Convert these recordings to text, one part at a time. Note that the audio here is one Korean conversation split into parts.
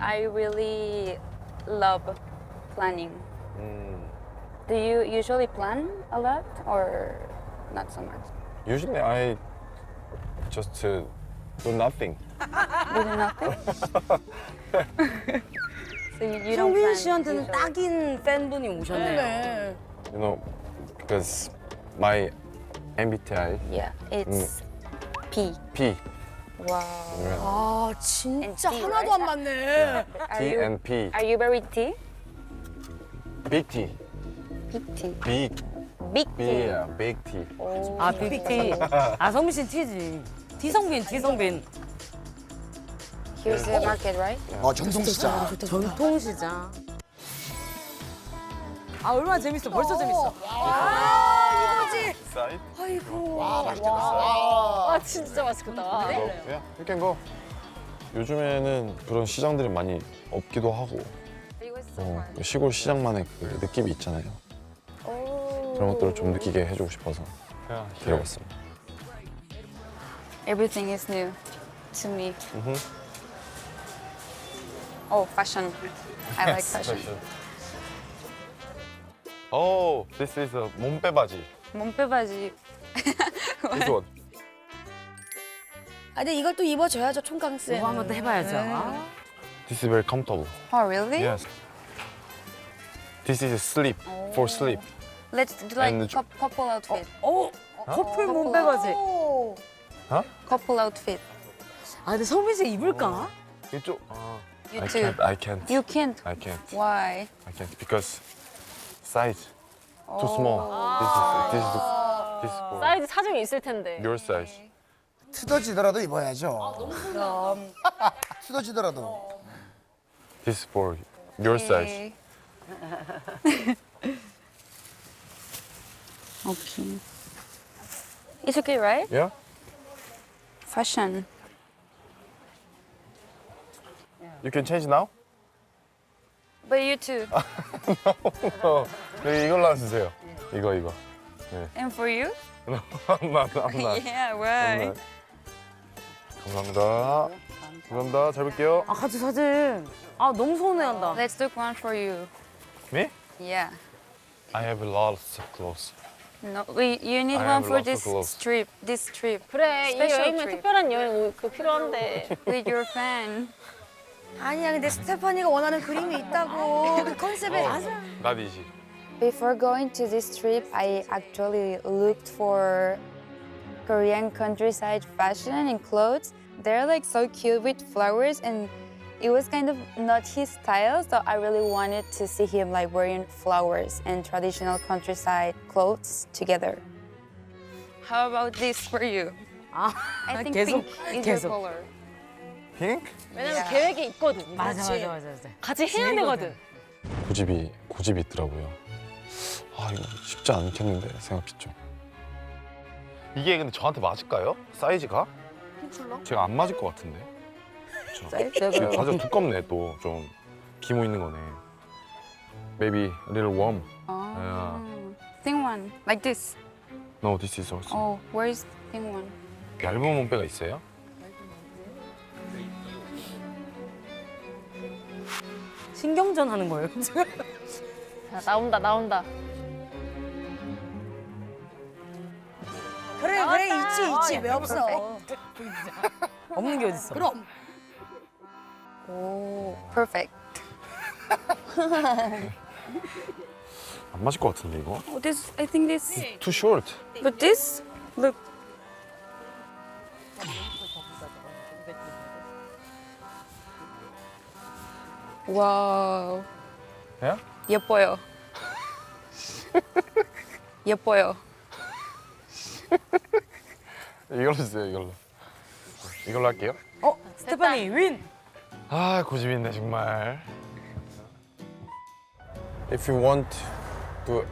I really love planning. Do you usually plan a lot or not so much? Usually I just do nothing. You do nothing? So you don't 성빈 plan 씨한테는 usually? 딱인 팬분이 오셨네요. 네. You know, because my MBTI Yeah, it's P. P. Wow. 아 진짜 And T, 하나도 안 맞네. Are T you, and P. are you very T? Big T. Big T. Big. Big B. T. Yeah, big T. 아, 빅티. 아, 성빈 씨 T지. T성빈, T성빈. Here's the market, right? 전통시장. 전통시장. 아, 얼마나 재밌어. 벌써 재밌어. Side. 와, 맛있겠다. 아 진짜 맛있겠다. Yeah, you can go. 요즘에는 그런 시장들이 많이 없기도 하고 It was so far. 시골 시장만의 그 느낌이 있잖아요. 그런 것들을 좀 느끼게 해주고 싶어서 데려갔습니다. Everything is new to me. Oh, fashion. I like fashion. Oh, this is a 몸빼 바지. 몸빼바지. This one. 아 근데 이걸 또 입어줘야죠 총각세. 이거 한번 또 해봐야죠. 아. This is very comfortable. Oh, really? Yes. This is sleep for sleep. Let's do like And the- couple outfit. 어? 커플 몸빼바지. 오. Couple outfit. 아, 근데 성빈 씨 입을까? 이쪽. You I too. can't. I can't. You can't. I can't. Why? I can't because size too small. This is for 사이즈 사정이 있을 텐데. your size. 투더지더라도 입어야죠. 그럼. 투더지더라도. This is for your size. Okay. It's okay, right? Yeah. Fashion. You can change now. But you too. 네, 이걸로 주세요. 이거. And for you? I'm not. Yeah, why? 감사합니다. 감사합니다. 잘 볼게요. 아, 같이 사진. 아, 너무 서운해한다. Let's take one for you. Me? Yeah. I have lots of clothes. No, you need I one have for lots of this clothes. trip. This trip 그래 이 Special 여행은 trip. 특별한 여행 그 필요한데. with your fan. 아니야 근데 스테파니가 원하는 그림이 있다고. 그 컨셉에 맞아. Not easy. Before going to this trip, I actually looked for Korean countryside fashion and clothes. They're like so cute with flowers, and it was kind of not his style, so I really wanted to see him like wearing flowers and traditional countryside clothes together. How about this for you? 아, I think 계속, pink is 계속. your color. Pink? 왜냐면 계획이 있거든. 맞아. 같이 해야 되거든. 고집이 있더라고요. 아 이거 쉽지 않겠는데 생각했죠. 이게 근데 저한테 맞을까요? 사이즈가? 제가 안 맞을 것 같은데. 이게 바지가 두껍네 또 좀 기모 있는 거네. Maybe a little warm. Oh. Thin one, like this. No, this is also. Oh, where is thin one? 얇은 몸빼가 있어요? 신경전 하는 거예요, 지금. 자, 나온다. 그래 있지 왜 없어. 없는 게 어딨어. 그럼. Oh, perfect. 안 맞을 것 같은데 이거? Oh, this, I think this, Too short. but this, look. Wow. Yeah? 예뻐요. 예뻐요. 이걸로 주세요 이걸로 할게요. 스테파니 윈. 아 고집있네 정말. If you want to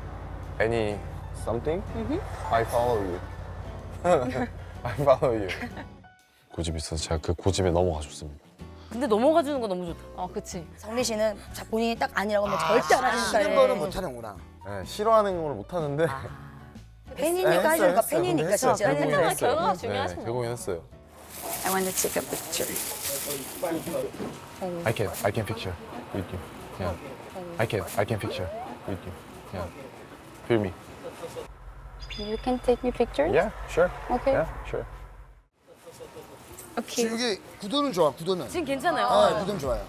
any something, I follow you. I follow you. 고집 있어서 제가 그 고집에 넘어가 줬습니다. 근데 넘어가 주는 거 너무 좋다. 어, 그치. 성민 씨는 자 본인이 딱 아니라고 하면 절대 안 하는 싫은 스타일. 거는 못하는구나. 네, 싫어하는 걸 못하는데 팬이니까 해주니까 근데 팬이니까 했어요. 진짜. 결국엔 했어요. 결과가 중요하지 뭐. 결국엔 했어요. I want to take a picture. I can picture with you. Yeah. I can picture with you. Yeah. Feel me. You can take me pictures? Yeah, sure. Okay. Yeah, sure. Okay. 지금 이게 구도는 좋아, 구도는. 지금 괜찮아요. 아, 구도는 좋아요.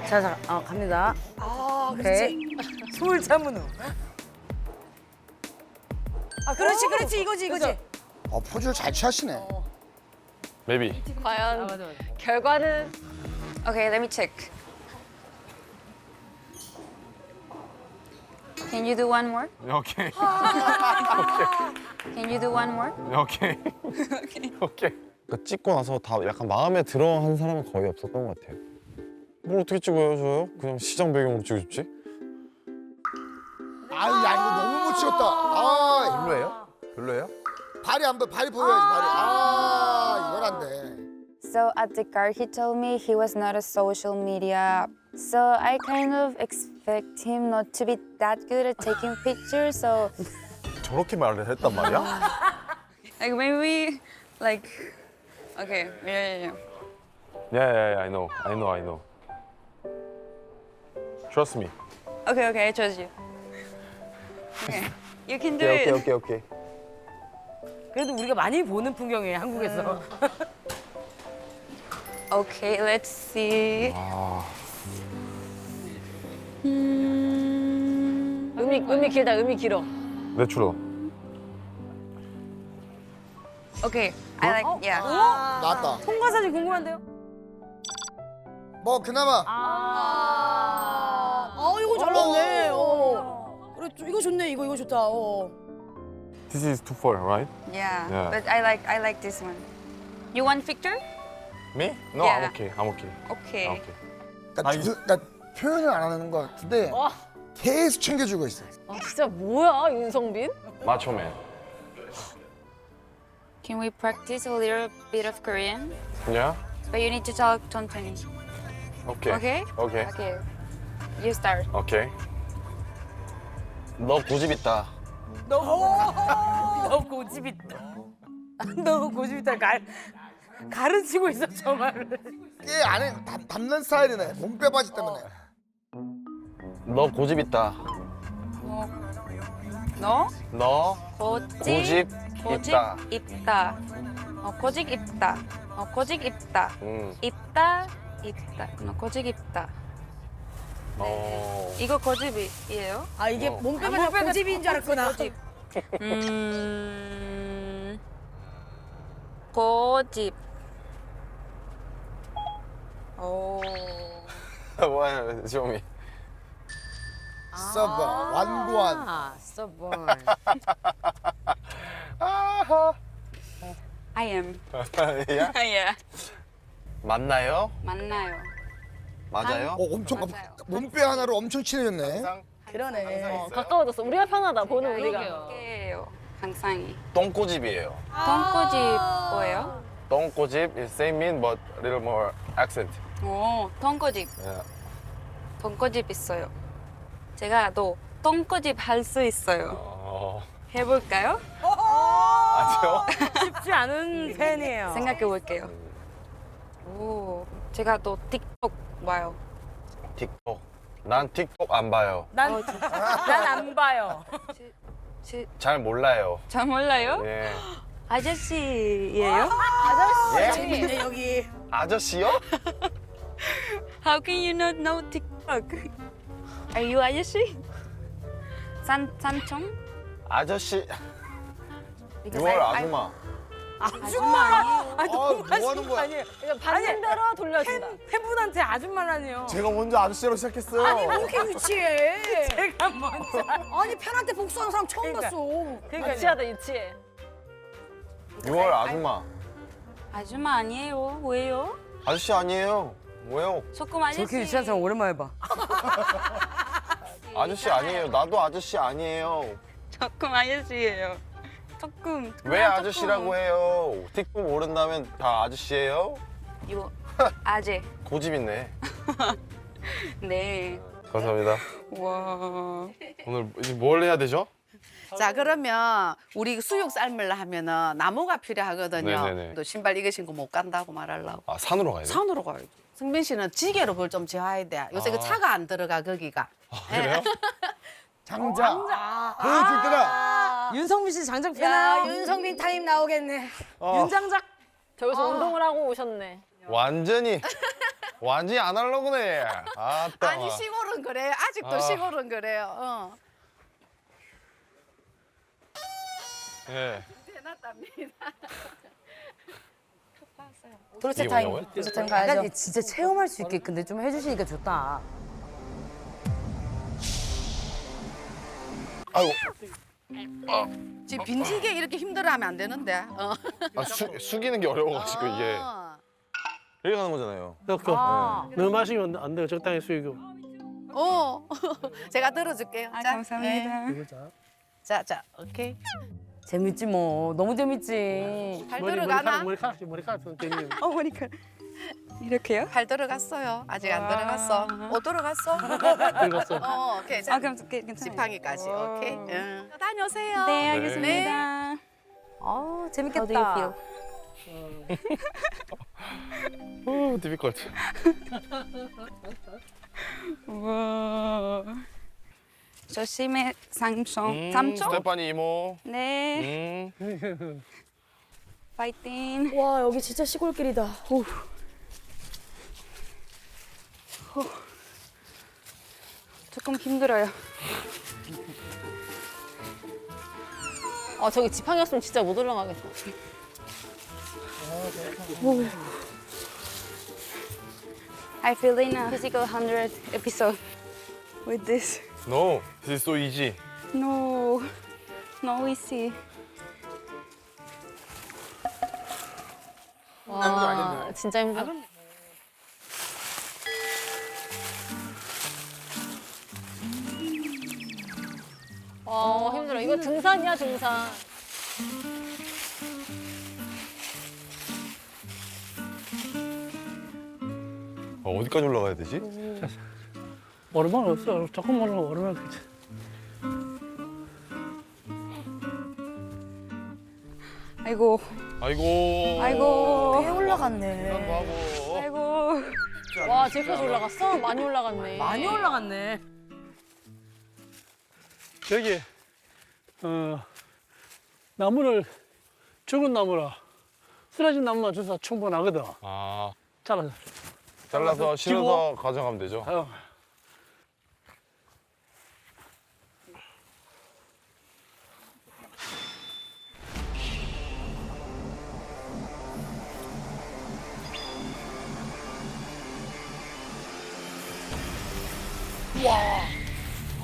자, 갑니다. 아, 오케이. 그렇지. 숨을 참은 후. 아, 그렇지. 이거지. 포즈를 잘 취하시네. Maybe. 과연 맞아. 결과는 Okay, let me check. Can you do one more? Okay. Can you do one more? 오케이. 오케이. 그러니까 찍고 나서 다 약간 마음에 들어 한 사람은 거의 없었던 것 같아요. 뭘 어떻게 찍어요, 저요? 그냥 시장 배경으로 찍고 싶지? 아유, 야, 이거 너무 못 찍었다. 아, 별로예요? 별로예요? 발이 안 보여, 발이 보여야지, 발이. 아, 이건 안 돼. So at the car, he told me he was not a social media. So I kind of expect him not to be that good at taking pictures. So 저렇게 말을 했단 말이야? like maybe like okay, yeah. Yeah, I know. Trust me. Okay, I trust you. Okay, you can do it. 오케이. 그래도 우리가 많이 보는 풍경이에요, 한국에서. Okay, let's see. 의미 길다, 의미 길어. 내추럴. Okay, I like yeah. 나왔다. 통과 사진 궁금한데요? 뭐, 그나마. 이거 잘 나왔네. 그래, 이거 좋네. 이거 좋다. This is too far, right? Yeah, Yeah. but I like this one. You want picture? Me? No, Yeah. I'm okay. Okay. 나 표현을 안 하는 것 같은데 계속 챙겨주고 있어. 아, 진짜 뭐야, 윤성빈? 마초맨. Can we practice a little bit of Korean? Yeah? But you need to talk 천천히. Okay. Okay? Okay. Okay. You start. 오케이. 너 고집 있다. 너 고집 있다. 너 고집 있다. 가르치고 있어, 저 말을. 꽤 안에 담는 스타일이네. 몸빼 바지 때문에. 너 고집 있다. 너 너 고집 있다. 있다. 고집 있다. 고집 있다. 있다. 너 고집 있다. 이거 고집이에요? 아, 이게 몸빼가 고집인 줄 알았구나. 고집. 오. 뭐야, 쇼미. 서버, 완고한. 아, stubborn. I am. 야? yeah. 맞나요? 맞나요? 맞아요? 엄청 맞아요. 몸빼 하나로 엄청 친해졌네. 그러네. 가까워졌어. 우리가 편하다, 보는 우리가. 이게요. 항상이. 똥꼬집이에요. 똥꼬집 뭐예요? 똥꼬집 is same mean but a little more accent. 오, 똥꼬집. Yeah. 똥꼬집 있어요. 제가 또 똥꼬집 할 수 있어요. 해볼까요? 아니요. 쉽지 않은 팬이에요. 생각해 볼게요. 오, 제가 또 틱톡 봐요. 틱톡. 난 틱톡 안 봐요. 난 안 봐요. 잘 몰라요. 잘 몰라요? 예. 아저씨예요? 예? 재밌네, 여기. 아저씨요? How can you not know TikTok? Are you 아저씨? 산청? 아저씨. Because 6월 I- 아줌마. 아줌마. 아니, 뭐 하는 거야? 아니에요. 받는 대로 돌려준다. 팬분한테 아줌마라니요. 제가 먼저 아저씨로 시작했어요. 아니, 왜 이렇게 유치해? 제가 먼저. 아니, 팬한테 복수하는 사람 처음 그러니까. 봤어. 그러니까 유치하다, 유치해. 6월 아줌마. 아줌마 아니에요. 왜요? 아저씨 아니에요. 뭐요? 조금 아저씨. 저렇게 유치한 사람 오랜만에 봐. 아저씨 아니에요. 나도 아저씨 아니에요. 조금 아저씨예요. 조금. 왜 아저씨라고 해요? 틱톡 모른다면 다 아저씨예요? 이거 아재. 고집 있네. 네. 감사합니다. 와. 오늘 이제 뭘 해야 되죠? 자 그러면 우리 수육 삶으려 하면은 나무가 필요하거든요. 네네네. 또 신발 이거 신고 못 간다고 말하려고. 아 산으로 가야 돼? 산으로 가야죠. 승빈 씨는 지게로 그걸 좀 지어야 돼. 요새 그 차가 안 들어가 거기가. 그래요? 장자. 보여줄 때라. 윤성민 씨 장작 야, 펴나요? 윤성빈 타임 나오겠네. 윤장작. 저기서 운동을 하고 오셨네. 완전히 아날로그네. 아따. 아니 시골은 그래요. 아직도 아. 시골은 그래요. 어. 예. 해놨답니다. 돌쇠 이게 타임. 뭐냐고요? 돌쇠 타임 약간 가야죠. 진짜 체험할 수 있게 근데 좀 해주시니까 좋다. 아이고. 지금 빈지게 이렇게 힘들어하면 안 되는데. 어. 아, 숙이는 게 어려워가지고 이게. 이렇게 가는 거잖아요. 넣고 너무 마시면 안 돼요. 적당히 숙이고. 어. 제가 들어줄게요. 아, 자, 감사합니다. 네. 자, 오케이. 재밌지 뭐. 너무 재밌지. 발 들어가나? 머리카락 좀 때리면. 머리카락. 이렇게요? 발 들어갔어요. 아직 안 들어갔어. 들어갔어? 들어갔어. 오케이. 아, 자, 괜찮아요. 지팡이까지. 오케이. 응. 다녀오세요. 네, 알겠습니다. 아, How do you 재밌겠다. feel? 오, 디피컬트. 와. 조심해, 삼촌. 삼촌? 스테파니 이모. 네, 파이팅. 와, 여기 진짜 시골길이다. 조금 힘들어요. 아 저기 지팡이였으면 진짜 못 올라가겠다. I feel in a physical 100 episode with this. No, this is so easy. No, no easy. 와 진짜 힘들어. 힘들어. 이거 등산이야 등산. 어디까지 올라가야 되지? 오르막 없어. 조금만 오르막 그치. 아이고, 아이고. 아이고, 꽤 올라갔네. 하고. 아이고. 와 저기까지 올라갔어? 많이 올라갔네. 많이 올라갔네. 저기 나무를 죽은 나무라 쓰러진 나무만 줘서 충분하거든. 아, 잘라서. 잘라서 실어서 가져가면 되죠. 아유.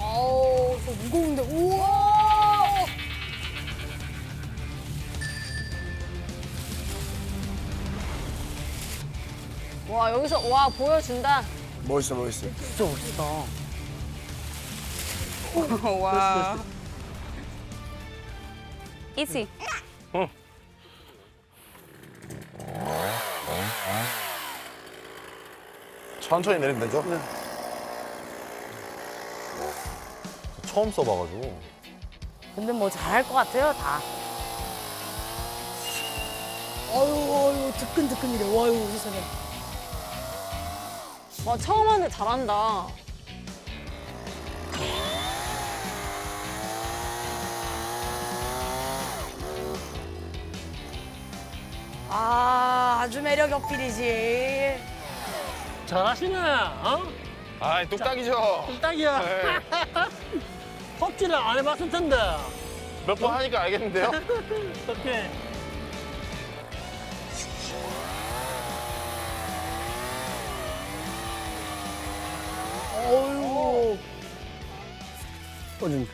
아우, 저 무거운데. 우와! 와 여기서 와 보여준다. 멋있어, 멋있어. 진짜 멋있다. 와. Easy. 천천히 내리면 되죠? 처음 써봐가지고. 근데 뭐 잘할 것 같아요, 다. 아유, 뜨끈뜨끈이래. 와유, 세상에. 와 처음 하는데 잘한다. 아, 아주 매력 어필이지. 잘하시네. 어? 아이, 뚝딱이죠. 딱이야. 네. 헛질을 안 해봤을 텐데. 몇 번 하니까 알겠는데요? 오케이. 어유. 어딘?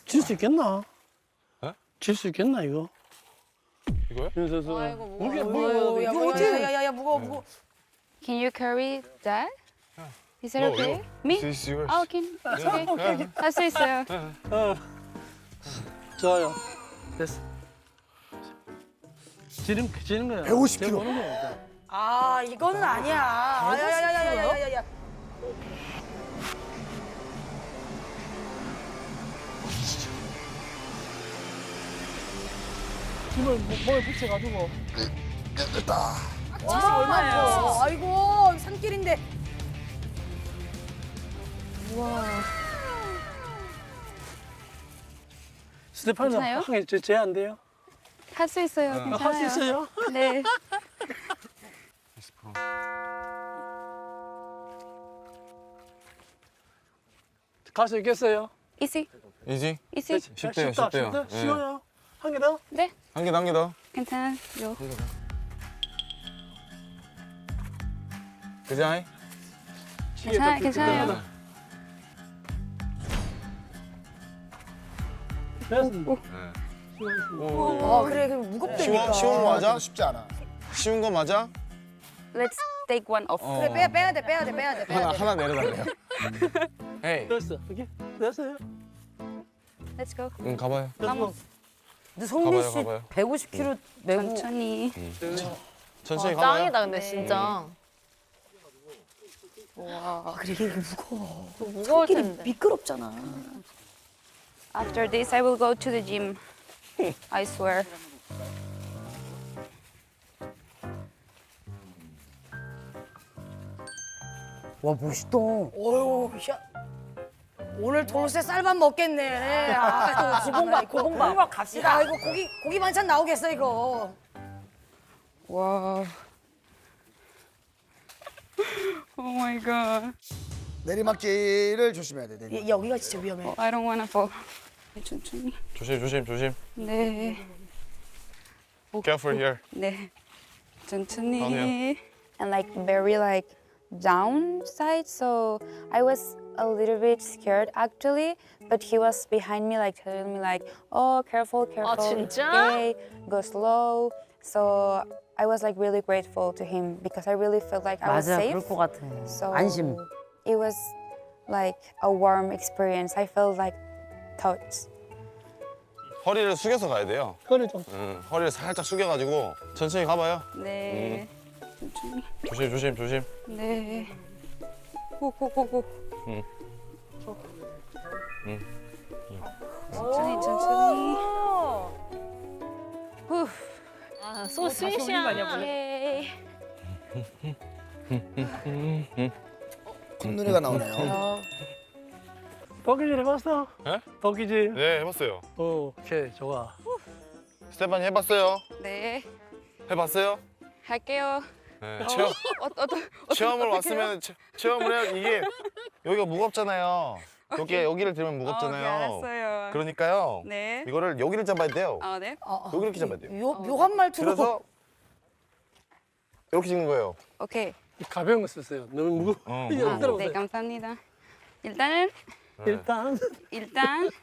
질 수 있겠나? 에? 질 수 있겠나 이거? 이거요? 윤서수. 아이고, 무거워. 무게 야, 무게. 뭐지? 야, 무거워, 무거워. Can you carry that? Is that No, okay? you. Me? This is yours. Oh, can. Okay. 할 수 있어요. 어. 좋아요. 됐어. 지는 거야. 150kg. 보는 거야. 아 이거는 아니야. 야야야야야야야. 힘을 몸에 붙여가지고. 됐다. 진짜 얼마나 아이고 산길인데. 스테파니 괜찮아요? 한개 제안 돼요? 할 수 있어요. 괜찮아요. 할 수 있어요? 네. 갈 수 있겠어요? 이지? 이지? 이지? 쉽대요, 쉽다, 쉽대요. 쉽다. 예. 쉬워요. 한 개 더? 네. 한 개 더, 한 개 더. 괜찮아요. 그자이? 괜찮아요. 괜찮아요. 됐습니다. 그래 그 무겁다니까. 쉬운 거 맞아? 쉽지 않아. 쉬운 거 맞아? Let's take one off. 그래 빼야 돼 빼야 돼 빼야 돼 빼야 돼. 하나 내려달래요. 에이. 됐어. 오케이. 됐어요. Let's go. 응, 가봐요. 됐어. 근데 성민 가봐요, 씨 가봐요. 150kg 메고 천천히. 천천히 가봐요. 짱이다 근데 진짜. 그래 이게 무거워. 무거울 텐데. 미끄럽잖아. After this, I will go to the gym. I swear. 와 멋있다. 어휴 야. 오늘 돌쇠 쌀밥 먹겠네. 아, 고봉밥 갑시다. 야 이거 고기 반찬 나오겠어 이거. Wow. Oh my god. 내리막길을 조심해야 돼. 내리막. 여기가 진짜 위험해. I don't wanna fall. 천천히. 조심, 조심, 조심. 네. Careful here. 네. 천천히. 아니요. And like very like downside, so I was a little bit scared actually, but he was behind me like telling me like, oh careful, careful, it's 진짜? okay, go slow. So I was like really grateful to him because I really felt like I was 맞아 safe. 그럴 것 같아. So 안심. it was like a warm experience. I felt like touched. 허리를 숙여서 가야 돼요. 허리 좀. 응, 허리를 살짝 숙여가지고 천천히 가봐요. 네. 천천히. 조심, 조심, 조심. 네. 고고고고. 응. 천천히 천천히. 후. 아, 소 스윗이야. 예이. 콧노래가 나오네요. 버기질 해봤어? 예? 버기질. 네, 해봤어요. 오케이 좋아. 스테파니 해봤어요? 네. 해봤어요? 할게요. 네. 체험을 왔으면 체험을 해야 이게 여기가 무겁잖아요. 여기를 들면 무겁잖아요. 알았어요. 그러니까요. 네. 이거를 여기를 잡아야 돼요. 네. 여기를 이렇게 잡아야 돼요. 묘한 말투로. 그래서 이렇게 찍는 거예요. 오케이. 가벼운 거 썼어요. 너무 무거워. 이거 네, 들어보세요. 감사합니다. 일단은 일단.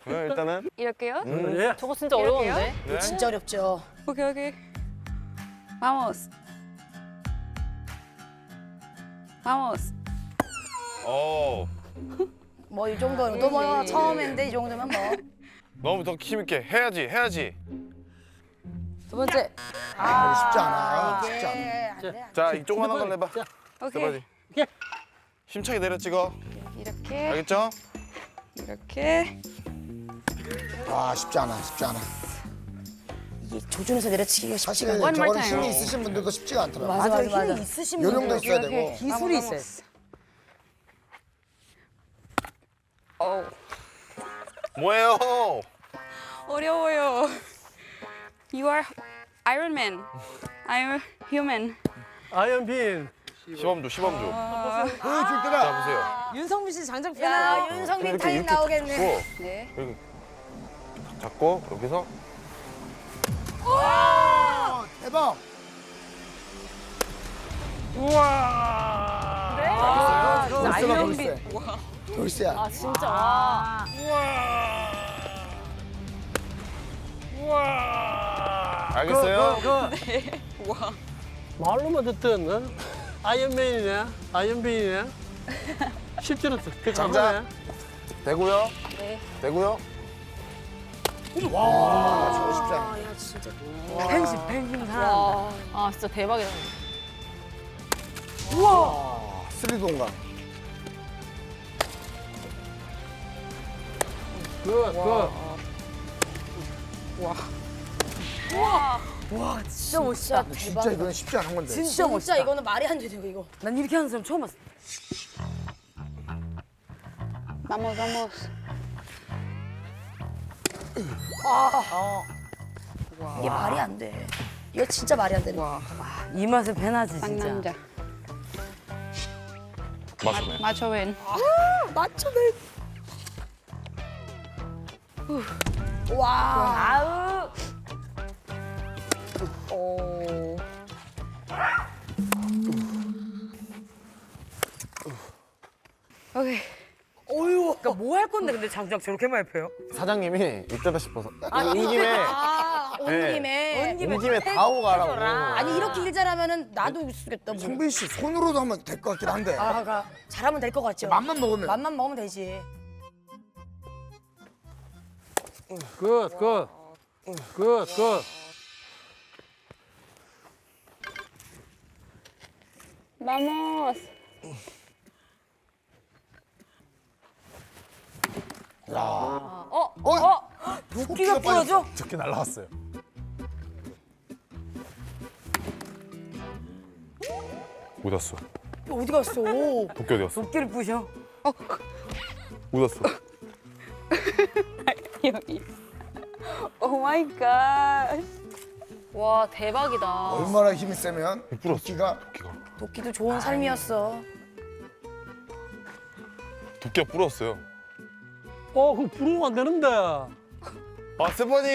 네, 일단은 이렇게요. 예. 저거 진짜 이렇게요? 어려운데? 네. 진짜 어렵죠. 오케이. Vamos. Vamos. 뭐 이 정도는 또 뭐 처음인데 이 정도면 뭐. 너무 더 힘있게 해야지. 두 번째. 쉽지 않아. 쉽지 않아. 이게 안 돼. 자, 이 조그만한 걸 해봐. 오케이. 스테파니. 오케이. 힘차게 내려 찍어. 이렇게. 알겠죠? 이렇게. 아 쉽지 않아. 쉽지 않아. 이게 조준해서 내려치기가 사실 쉽지가 않아. 저거는 힘이 있으신 분들도 쉽지가 않더라고요. 맞아. 힘이 있으신 요령도 분들. 있어야 되고. 기술이 있어요. 어. 뭐예요? 어려워요. You are Iron Man. I'm human. 아이언빈. 시범주. 보여줄 자, 때가 보세요. 윤성민 씨 장작 야 펴. 윤성민 이렇게 타임 이렇게 나오겠네. 잡고 네. 여기 잡고 여기서 대박. 우와. 아, 돌쇠가 아이언빈. 돌쇠. 돌쇠야. 아 진짜 와. 우와. 알겠어요? 와. 말로만 듣던 아이언맨이네. 아이언빈이네. 실제로 그 장작. 장자네. 되고요. 네. 되고요. 와, 저거 쉽지 않아. 야 진짜. 팬심 사랑. 아 진짜 대박이다. 스리드 공간. 굿, 굿. 와 진짜 멋있다. 진짜 이건 쉽지 않은 건데. 진짜 멋있다. 이거는 말이 안 되죠 이거. 난 이렇게 하는 사람 처음 봤어. Vamos, vamos. 이게 말이 안 돼. 이거 진짜 말이 안 되는 거야. 이 맛에 배나지 진짜. 상남자. 맞네. Macho win. 맞춰내. 와. 아우. Okay. 그러니까 뭐 할 건데 근데 장작 저렇게 많이 펴요? 사장님이 이때다 싶어서 온 김에 온 네. 김에. 온 김에 다 하고 가라고. 아니 이렇게 일 잘하면은 나도 쓰겠다. 뭐. 성빈 씨 손으로도 하면 될 것 같긴 한데. 아, 잘하면 될 것 같죠. 맘만 먹으면. 맘만 먹으면 되지. 굿, 굿. 굿, 굿. Vamos. 도끼가 부러져? 저렇게 날라왔어요. 어디 갔어? 어디 갔어? 도끼 어디 갔어? 도끼를 부셔. 어디 갔어? 여기. Oh my gosh. 와 대박이다. 얼마나 힘이 세면 도끼가 도끼도 좋은 삶이었어. 도끼가 부러웠어요. 그거 부르면 안 되는데. 아 스테파니!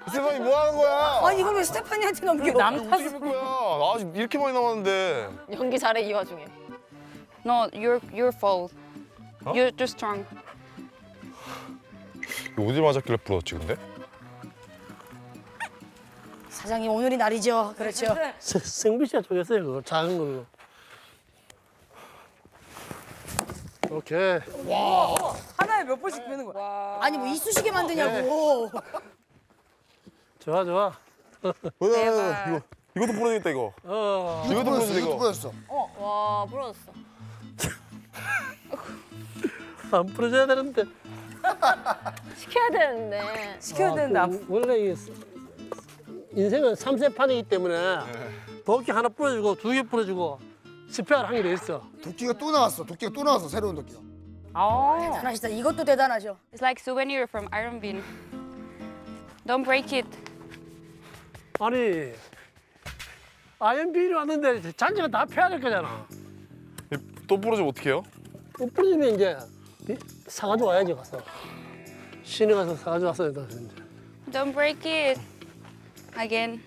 스테파니 뭐 하는 거야? 아니 이걸 왜 스테파니한테 넘겨? 어떻게 볼 거야? 나 아직 이렇게 많이 남았는데. 연기 잘해 이 와중에. No, your fault. You're too strong. 이거 어디 맞았길래 부러웠지 근데? 사장님 오늘이 날이죠. 그렇죠. 생비 씨가 쪼겠어요, 그거. 작은 걸로. 오케이. 하나에 몇 번씩 빼는 거야? 아니 뭐 이쑤시개 만드냐고. 좋아, 좋아. 이것도 부러지겠다 이거. 이것도 부러지겠다 이것도 이거. 보였어. 와 부러졌어. 안 부러져야 되는데. 시켜야 되는데. 시켜야 되는데 안 원래 인생은 3세판이기 때문에 도끼 하나 부러지고 2개 부러지고 스페어를 한 개 더 있어. 도끼가 또 나왔어. 도끼가 또 나왔어. 새로운 도끼가. 대단하시다. 이것도 대단하죠. It's like souvenir from Iron Bean. Don't break it. 아니 아이언비를 왔는데 잔지가 다 펴야 될 거잖아. 또 부러지면 어떡해요? 못 부러지면 이제 사가지고 와야지 가서. 시내 가서 사가지고 왔어야 돼 이제. Don't break it. Again.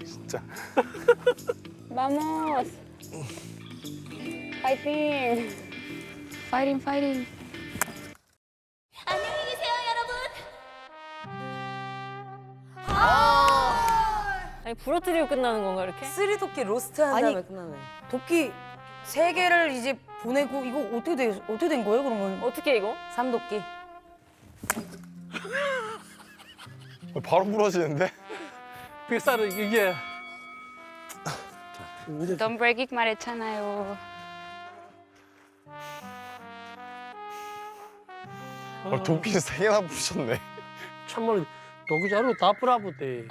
진짜. Vamos. Fighting. Fighting. 안녕히 계세요, 여러분. 아니 부러뜨리고 끝나는 건가 이렇게? 쓰리 도끼 로스트 한 아니, 다음에 끝나네. 도끼 3개를 이제 보내고 이거 어떻게 된 거예요 그러면? 어떻게 이거? 삼도끼. 바로 부러지는데? 빅사는 이게 Don't break it 말했잖아요. 도끼 3개나 부셨네. 참말로 도끼 자루 다 뿌라붙대.